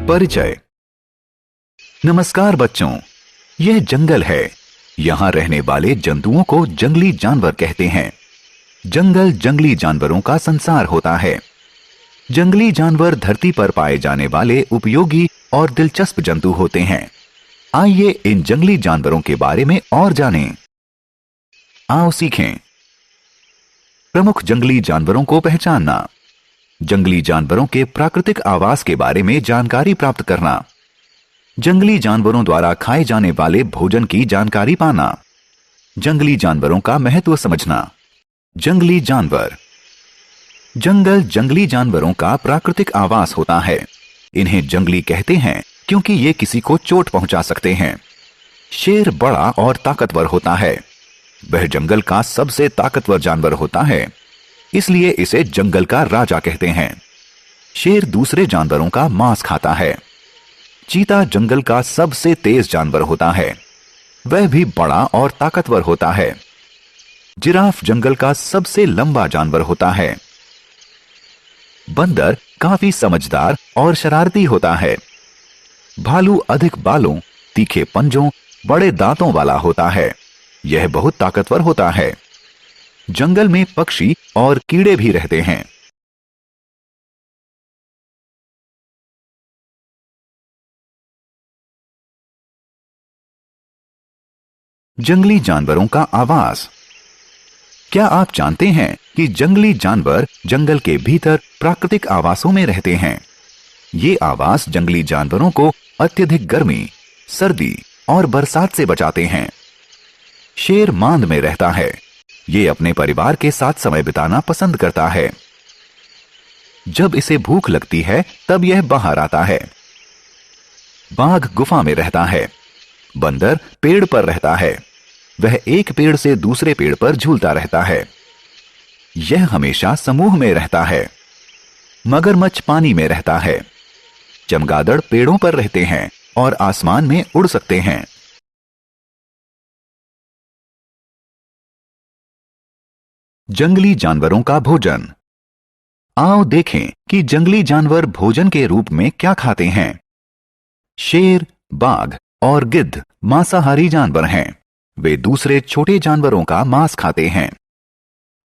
परिचय। नमस्कार बच्चों, यह जंगल है। यहाँ रहने वाले जंतुओं को जंगली जानवर कहते हैं। जंगल जंगली जानवरों का संसार होता है। जंगली जानवर धरती पर पाए जाने वाले उपयोगी और दिलचस्प जंतु होते हैं। आइए इन जंगली जानवरों के बारे में और जानें। आओ सीखें। प्रमुख जंगली जानवरों को पहचानना, जंगली जानवरों के प्राकृतिक आवास के बारे में जानकारी प्राप्त करना, जंगली जानवरों द्वारा खाए जाने वाले भोजन की जानकारी पाना, जंगली जानवरों का महत्व समझना। जंगली जानवर। जंगल जंगली जानवरों का प्राकृतिक आवास होता है। इन्हें जंगली कहते हैं क्योंकि ये किसी को चोट पहुंचा सकते हैं। शेर बड़ा और ताकतवर होता है। वह जंगल का सबसे ताकतवर जानवर होता है, इसलिए इसे जंगल का राजा कहते हैं। शेर दूसरे जानवरों का मांस खाता है। चीता जंगल का सबसे तेज जानवर होता है। वह भी बड़ा और ताकतवर होता है। जिराफ जंगल का सबसे लंबा जानवर होता है। बंदर काफी समझदार और शरारती होता है। भालू अधिक बालों, तीखे पंजों, बड़े दांतों वाला होता है। यह बहुत ताकतवर होता है। जंगल में पक्षी और कीड़े भी रहते हैं। जंगली जानवरों का आवास। क्या आप जानते हैं कि जंगली जानवर जंगल के भीतर प्राकृतिक आवासों में रहते हैं? ये आवास जंगली जानवरों को अत्यधिक गर्मी, सर्दी और बरसात से बचाते हैं। शेर मांद में रहता है। ये अपने परिवार के साथ समय बिताना पसंद करता है। जब इसे भूख लगती है तब यह बाहर आता है। बाघ गुफा में रहता है। बंदर पेड़ पर रहता है। वह एक पेड़ से दूसरे पेड़ पर झूलता रहता है। यह हमेशा समूह में रहता है। मगरमच्छ पानी में रहता है। चमगादड़ पेड़ों पर रहते हैं और आसमान में उड़ सकते हैं। जंगली जानवरों का भोजन। आओ देखें कि जंगली जानवर भोजन के रूप में क्या खाते हैं। शेर, बाघ और गिद्ध मांसाहारी जानवर हैं। वे दूसरे छोटे जानवरों का मांस खाते हैं।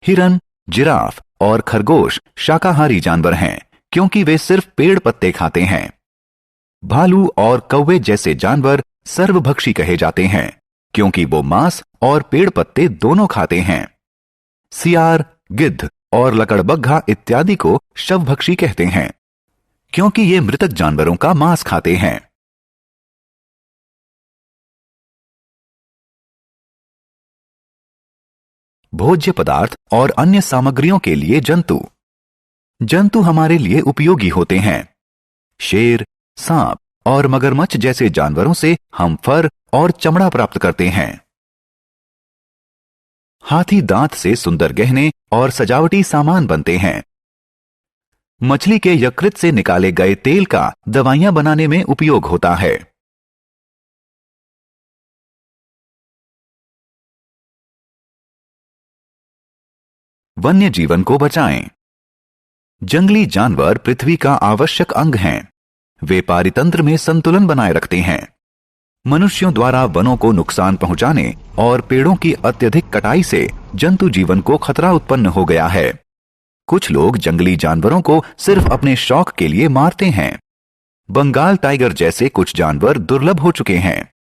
हिरन, जिराफ और खरगोश शाकाहारी जानवर हैं क्योंकि वे सिर्फ पेड़ पत्ते खाते हैं। भालू और कौवे जैसे जानवर सर्वभक्षी कहे जाते हैं क्योंकि वो मांस और पेड़ पत्ते दोनों खाते हैं। सियार, गिद्ध और लकड़बग्घा इत्यादि को शवभक्षी कहते हैं क्योंकि ये मृतक जानवरों का मांस खाते हैं। भोज्य पदार्थ और अन्य सामग्रियों के लिए जंतु। जंतु हमारे लिए उपयोगी होते हैं। शेर, सांप और मगरमच्छ जैसे जानवरों से हम फर और चमड़ा प्राप्त करते हैं। हाथी दांत से सुंदर गहने और सजावटी सामान बनते हैं। मछली के यकृत से निकाले गए तेल का दवाइयां बनाने में उपयोग होता है। वन्य जीवन को बचाएं। जंगली जानवर पृथ्वी का आवश्यक अंग हैं। वे पारितंत्र में संतुलन बनाए रखते हैं। मनुष्यों द्वारा वनों को नुकसान पहुंचाने और पेड़ों की अत्यधिक कटाई से जंतु जीवन को खतरा उत्पन्न हो गया है। कुछ लोग जंगली जानवरों को सिर्फ अपने शौक के लिए मारते हैं। बंगाल टाइगर जैसे कुछ जानवर दुर्लभ हो चुके हैं।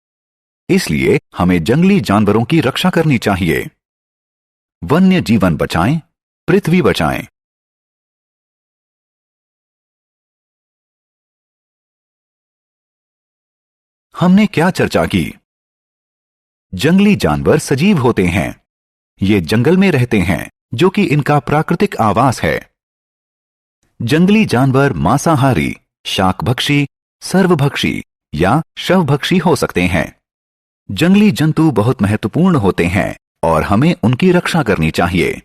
इसलिए हमें जंगली जानवरों की रक्षा करनी चाहिए। वन्य जीवन बचाएं, पृथ्वी बचाएं। हमने क्या चर्चा की? जंगली जानवर सजीव होते हैं। ये जंगल में रहते हैं जो कि इनका प्राकृतिक आवास है। जंगली जानवर मांसाहारी, शाकभक्षी, सर्वभक्षी या शवभक्षी हो सकते हैं। जंगली जंतु बहुत महत्वपूर्ण होते हैं और हमें उनकी रक्षा करनी चाहिए।